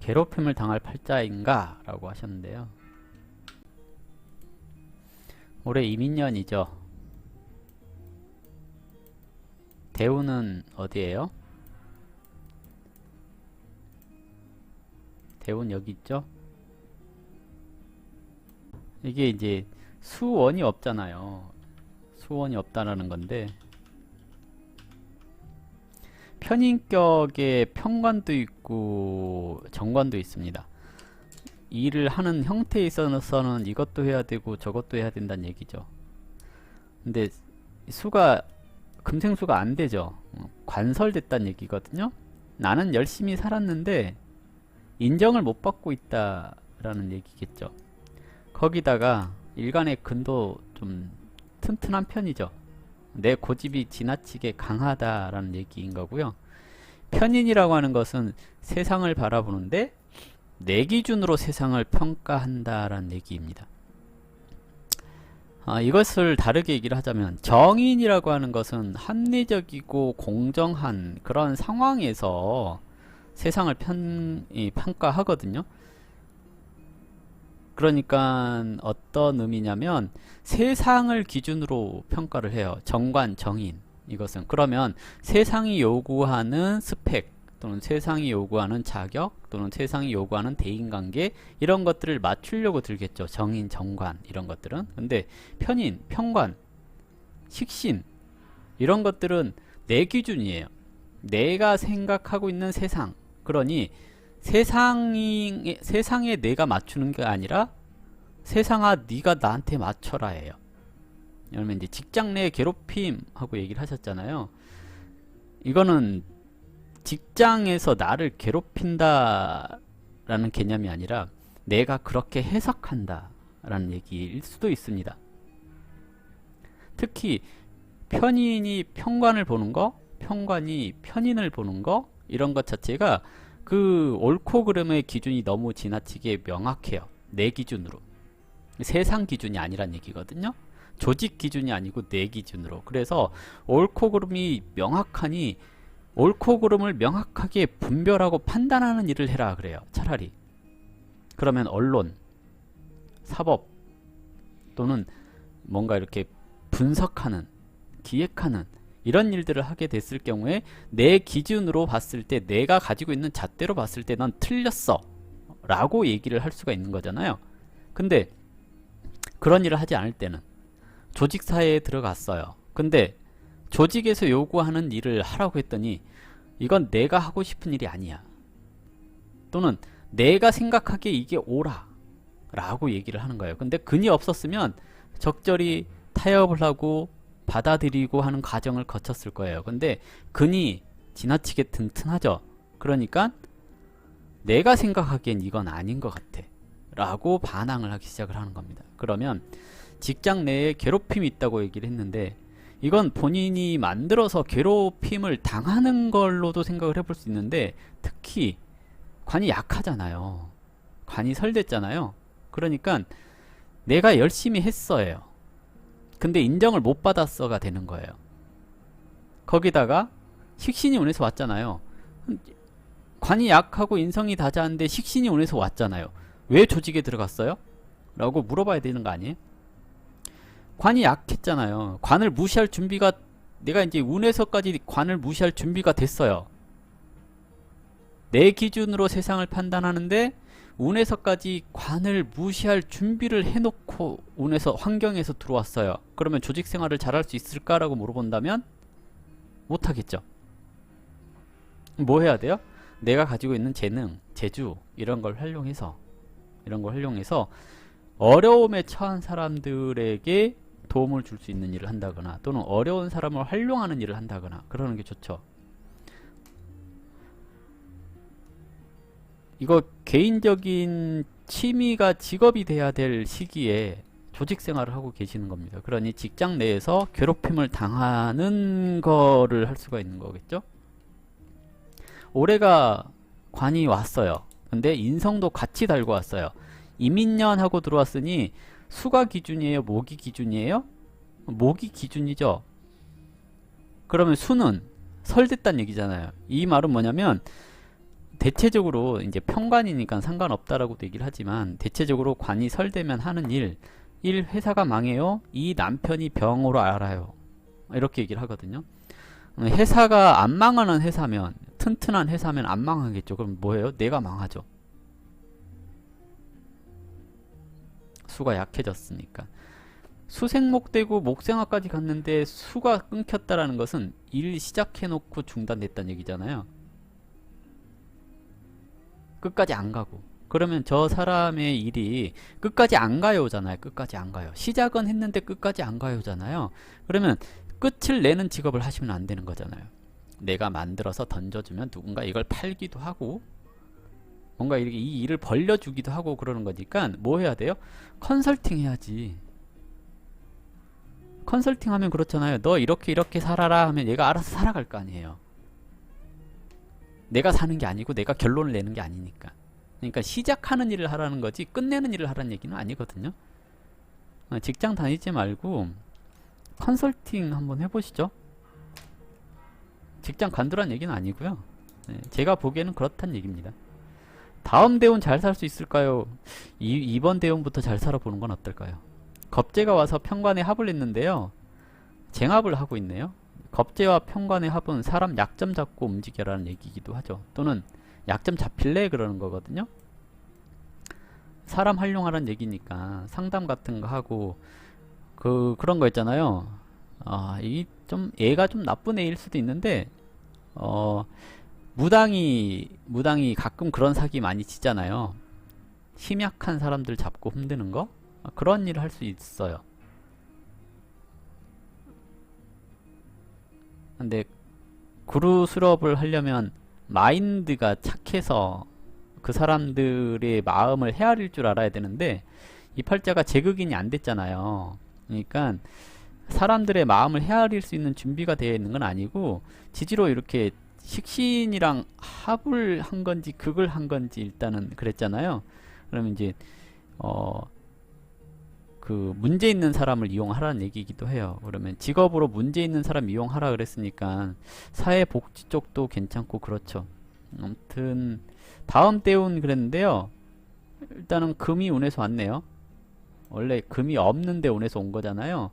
괴롭힘을 당할 팔자인가? 라고 하셨는데요. 올해 이민년이죠. 대운은 어디에요? 대운 여기 있죠? 이게 이제 수원이 없잖아요. 수원이 없다라는 건데, 편인격에 편관도 있고 정관도 있습니다. 일을 하는 형태에 있어서는 이것도 해야 되고 저것도 해야 된다는 얘기죠. 근데 수가 금생수가 안 되죠. 관설됐다는 얘기거든요. 나는 열심히 살았는데 인정을 못 받고 있다라는 얘기겠죠. 거기다가 일간의 근도 좀 튼튼한 편이죠. 내 고집이 지나치게 강하다라는 얘기인 거고요. 편인이라고 하는 것은 세상을 바라보는데 내 기준으로 세상을 평가한다라는 얘기입니다. 이것을 다르게 얘기를 하자면 정인이라고 하는 것은 합리적이고 공정한 그런 상황에서 세상을 평가하거든요. 그러니까 어떤 의미냐면 세상을 기준으로 평가를 해요. 정관, 정인 이것은. 그러면 세상이 요구하는 스펙 또는 세상이 요구하는 자격 또는 세상이 요구하는 대인관계 이런 것들을 맞추려고 들겠죠. 정인, 정관 이런 것들은. 근데 편인, 편관, 식신 이런 것들은 내 기준이에요. 내가 생각하고 있는 세상. 그러니 세상에 내가 맞추는 게 아니라 세상아 네가 나한테 맞춰라 해요. 그러면 이제 직장 내 괴롭힘 하고 얘기를 하셨잖아요. 이거는 직장에서 나를 괴롭힌다 라는 개념이 아니라 내가 그렇게 해석한다 라는 얘기일 수도 있습니다. 특히 편인이 편관을 보는 거, 편관이 편인을 보는 거 이런 것 자체가 그 옳고 그름의 기준이 너무 지나치게 명확해요. 내 기준으로. 세상 기준이 아니란 얘기거든요. 조직 기준이 아니고 내 기준으로. 그래서 옳고 그름이 명확하니 옳고 그름을 명확하게 분별하고 판단하는 일을 해라 그래요. 차라리. 그러면 언론, 사법 또는 뭔가 이렇게 분석하는, 기획하는 이런 일들을 하게 됐을 경우에 내 기준으로 봤을 때 내가 가지고 있는 잣대로 봤을 때 넌 틀렸어 라고 얘기를 할 수가 있는 거잖아요. 근데 그런 일을 하지 않을 때는 조직사회에 들어갔어요. 근데 조직에서 요구하는 일을 하라고 했더니 이건 내가 하고 싶은 일이 아니야. 또는 내가 생각하기에 이게 옳아 라고 얘기를 하는 거예요. 근데 근이 없었으면 적절히 타협을 하고 받아들이고 하는 과정을 거쳤을 거예요. 근데 근이 지나치게 튼튼하죠. 그러니까 내가 생각하기엔 이건 아닌 것 같아 라고 반항을 하기 시작을 하는 겁니다. 그러면 직장 내에 괴롭힘이 있다고 얘기를 했는데 이건 본인이 만들어서 괴롭힘을 당하는 걸로도 생각을 해볼 수 있는데 특히 관이 약하잖아요. 관이 설됐잖아요. 그러니까 내가 열심히 했어요. 근데 인정을 못 받았어가 되는 거예요. 거기다가 식신이 운에서 왔잖아요. 관이 약하고 인성이 다자한데 식신이 운에서 왔잖아요. 왜 조직에 들어갔어요? 라고 물어봐야 되는 거 아니에요? 관이 약했잖아요. 관을 무시할 준비가 내가 이제 운에서까지 관을 무시할 준비가 됐어요. 내 기준으로 세상을 판단하는데 운에서까지 관을 무시할 준비를 해놓고 운에서 환경에서 들어왔어요. 그러면 조직 생활을 잘할 수 있을까라고 물어본다면 못하겠죠. 뭐 해야 돼요? 내가 가지고 있는 재능, 재주 이런 걸 활용해서 어려움에 처한 사람들에게 도움을 줄 수 있는 일을 한다거나 또는 어려운 사람을 활용하는 일을 한다거나 그러는 게 좋죠. 이거 개인적인 취미가 직업이 돼야 될 시기에 조직 생활을 하고 계시는 겁니다. 그러니 직장 내에서 괴롭힘을 당하는 거를 할 수가 있는 거겠죠. 올해가 관이 왔어요. 근데 인성도 같이 달고 왔어요. 이민년하고 들어왔으니 수가 기준이에요? 목이 기준이에요? 목이 기준이죠. 그러면 수는 설됐다는 얘기잖아요. 이 말은 뭐냐면 대체적으로 이제 평관이니까 상관없다라고도 얘기를 하지만 대체적으로 관이 설되면 하는 일, 회사가 망해요. 이 남편이 병으로 알아요. 이렇게 얘기를 하거든요. 회사가 안 망하는 회사면, 튼튼한 회사면 안 망하겠죠. 그럼 뭐예요? 내가 망하죠. 수가 약해졌으니까. 수생목되고 목생화까지 갔는데 수가 끊겼다라는 것은 일 시작해놓고 중단됐다는 얘기잖아요. 끝까지 안 가고. 그러면 저 사람의 일이 끝까지 안 가요잖아요. 끝까지 안 가요. 시작은 했는데 끝까지 안 가요잖아요. 그러면 끝을 내는 직업을 하시면 안 되는 거잖아요. 내가 만들어서 던져주면 누군가 이걸 팔기도 하고 뭔가 이렇게 이 일을 벌려주기도 하고 그러는 거니까 뭐 해야 돼요? 컨설팅 해야지. 컨설팅 하면 그렇잖아요. 너 이렇게 살아라 하면 얘가 알아서 살아갈 거 아니에요. 내가 사는 게 아니고 내가 결론을 내는 게 아니니까. 그러니까 시작하는 일을 하라는 거지 끝내는 일을 하라는 얘기는 아니거든요. 직장 다니지 말고 컨설팅 한번 해보시죠. 직장 관두란 얘기는 아니고요. 제가 보기에는 그렇단 얘기입니다. 다음 대운 잘 살 수 있을까요? 이번 대운부터 잘 살아보는 건 어떨까요? 겁재가 와서 편관에 합을 했는데요. 쟁합을 하고 있네요. 겁재와 편관의 합은 사람 약점 잡고 움직여라는 얘기이기도 하죠. 또는 약점 잡힐래 그러는 거거든요. 사람 활용하라는 얘기니까 상담 같은 거 하고 그런 거 있잖아요. 이 좀 애가 좀 나쁜 애일 수도 있는데 무당이 가끔 그런 사기 많이 치잖아요. 힘약한 사람들 잡고 흔드는 거 그런 일을 할 수 있어요. 근데 구루 수렵을 하려면 마인드가 착해서 그 사람들의 마음을 헤아릴 줄 알아야 되는데 이 팔자가 제극인이 안 됐잖아요. 그러니까 사람들의 마음을 헤아릴 수 있는 준비가 되어 있는 건 아니고 지지로 이렇게 식신이랑 합을 한 건지 극을 한 건지 일단은 그랬잖아요. 그러면 이제 그 문제 있는 사람을 이용하라는 얘기이기도 해요. 그러면 직업으로 문제 있는 사람 이용하라 그랬으니까 사회복지 쪽도 괜찮고 그렇죠. 아무튼 다음 대운 그랬는데요. 일단은 금이 운에서 왔네요. 원래 금이 없는데 운에서 온 거잖아요.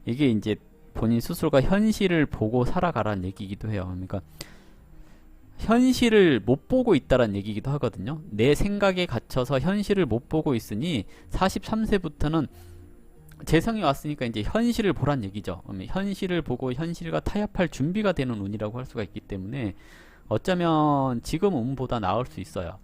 이게 이제 본인 스스로가 현실을 보고 살아가라는 얘기이기도 해요. 그러니까 현실을 못 보고 있다라는 얘기이기도 하거든요. 내 생각에 갇혀서 현실을 못 보고 있으니 43세부터는 재성이 왔으니까 이제 현실을 보란 얘기죠. 그러면 현실을 보고 현실과 타협할 준비가 되는 운이라고 할 수가 있기 때문에 어쩌면 지금 운보다 나을 수 있어요.